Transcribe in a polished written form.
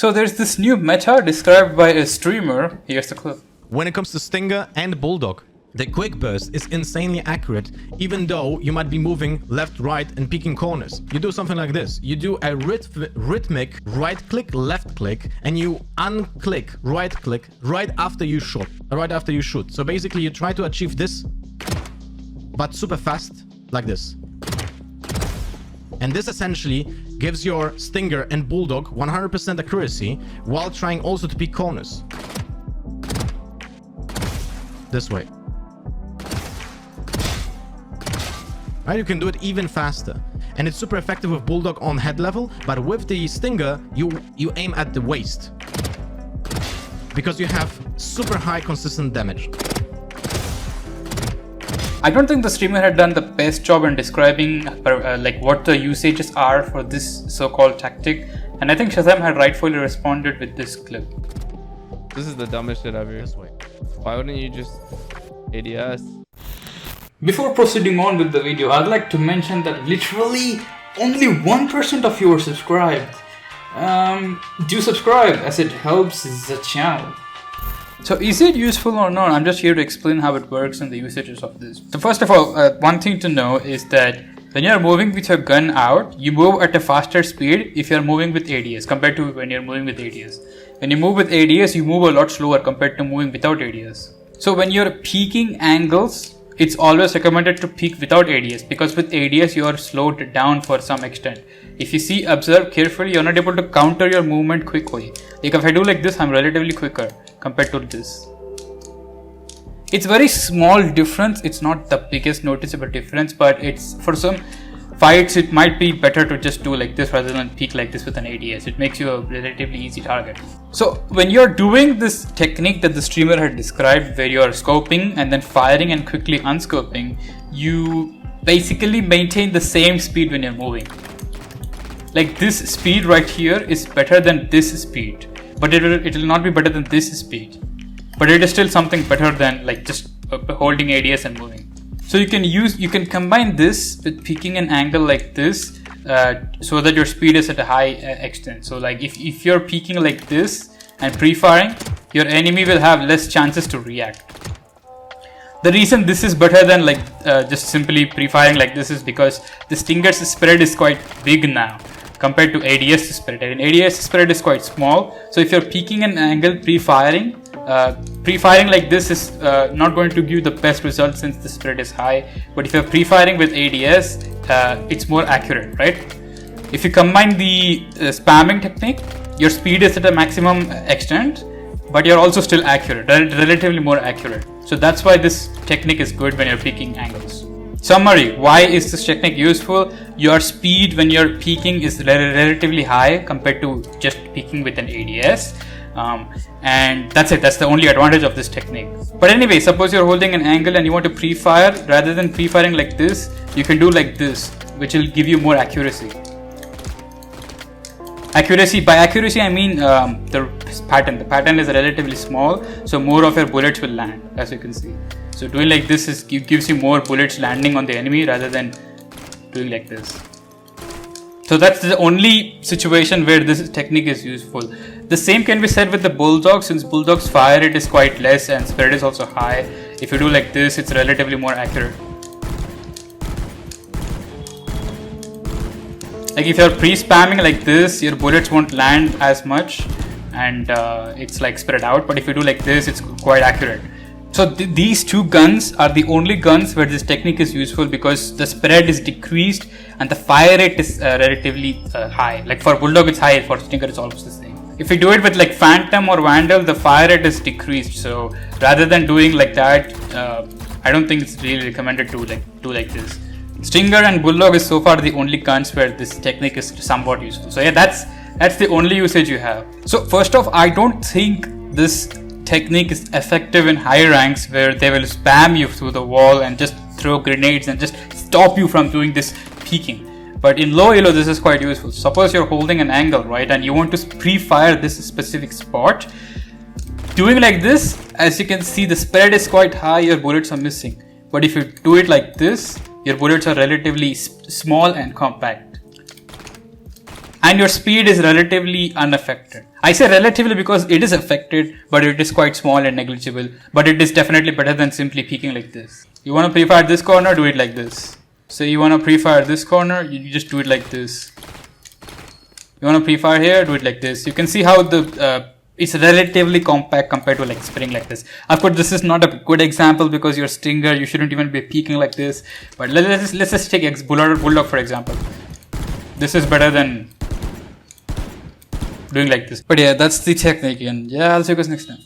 So there's this new meta described by a streamer. Here's the clip. When it comes to Stinger and Bulldog, the quick burst is insanely accurate, even though you might be moving left, right, and peeking corners. You do something like this. You do a rhythmic right click, left click, and you unclick, right click, right after you shoot. So basically you try to achieve this, but super fast, like this. And this essentially gives your Stinger and Bulldog 100% accuracy, while trying also to peek corners. This way. Right, you can do it even faster, and it's super effective with Bulldog on head level, but with the Stinger you aim at the waist because you have super high consistent damage. I don't think the streamer had done the best job in describing like what the usages are for this so-called tactic, and I think Shazam had rightfully responded with this clip. This is the dumbest shit ever. This way. Why wouldn't you just ADS? Before proceeding on with the video, I'd like to mention that literally only 1% of you are subscribed. Do subscribe as it helps the channel. So is it useful or not? I'm just here to explain how it works and the usages of this. So first of all, one thing to know is that when you're moving with your gun out, you move at a faster speed if you're moving with ADS compared to when you're moving with ADS. When you move with ADS, you move a lot slower compared to moving without ADS. So when you're peeking angles, it's always recommended to peek without ADS, because with ADS you are slowed down for some extent. If you see, observe carefully, you're not able to counter your movement quickly. Like if I do like this, I'm relatively quicker compared to this. It's very small difference. It's not the biggest noticeable difference, but it's for some fights it might be better to just do like this rather than peek like this with an ADS. It makes you a relatively easy target. So when you're doing this technique that the streamer had described, where you're scoping and then firing and quickly unscoping, you basically maintain the same speed when you're moving. Like this speed right here is better than this speed, but it will not be better than this speed, but it is still something better than like just holding ADS and moving. So you can combine this with peeking an angle like this, so that your speed is at a high extent. So like if you're peeking like this and pre-firing, your enemy will have less chances to react. The reason this is better than like just simply pre-firing like this is because the Stinger's spread is quite big now compared to ADS spread. And ADS spread is quite small. So if you're peeking an angle pre-firing like this is not going to give the best result since the spread is high, but if you're pre-firing with ADS, it's more accurate, right? If you combine the spamming technique, your speed is at a maximum extent, but you're also still accurate, relatively more accurate. So that's why this technique is good when you're peeking angles. Summary, why is this technique useful? Your speed when you're peeking is relatively high compared to just peeking with an ADS. And that's it. That's the only advantage of this technique. But anyway, suppose you're holding an angle and you want to pre-fire. Rather than pre-firing like this, you can do like this, which will give you more accuracy. By accuracy I mean the pattern. The pattern is relatively small, so more of your bullets will land, as you can see. So doing like this gives you more bullets landing on the enemy rather than doing like this. So that's the only situation where this technique is useful. The same can be said with the Bulldog, since Bulldog's fire rate is quite less and spread is also high. If you do like this, it's relatively more accurate. Like if you're pre-spamming like this, your bullets won't land as much and it's like spread out. But if you do like this, it's quite accurate. So these two guns are the only guns where this technique is useful, because the spread is decreased and the fire rate is relatively high. Like for Bulldog it's high, for Stinger it's almost the same. If you do it with like Phantom or Vandal, the fire rate is decreased. So rather than doing like that, I don't think it's really recommended to like do like this. Stinger and Bulldog is so far the only guns where this technique is somewhat useful. So yeah, that's the only usage you have. So first off, I don't think this technique is effective in high ranks where they will spam you through the wall and just throw grenades and just stop you from doing this peeking. But in low elo, this is quite useful. Suppose you're holding an angle, right, and you want to pre-fire this specific spot. Doing like this, as you can see, the spread is quite high, your bullets are missing. But if you do it like this, your bullets are relatively small and compact. And your speed is relatively unaffected. I say relatively because it is affected, but it is quite small and negligible. But it is definitely better than simply peeking like this. You want to pre-fire this corner, do it like this. So you want to pre-fire this corner, you just do it like this. You want to pre-fire here, do it like this. You can see how the it's relatively compact compared to like spring like this. Of course, this is not a good example because you're stinger, you shouldn't even be peeking like this. But let's just take Bulldog for example. This is better than doing like this. But yeah, that's the technique, and yeah, I'll see you guys next time.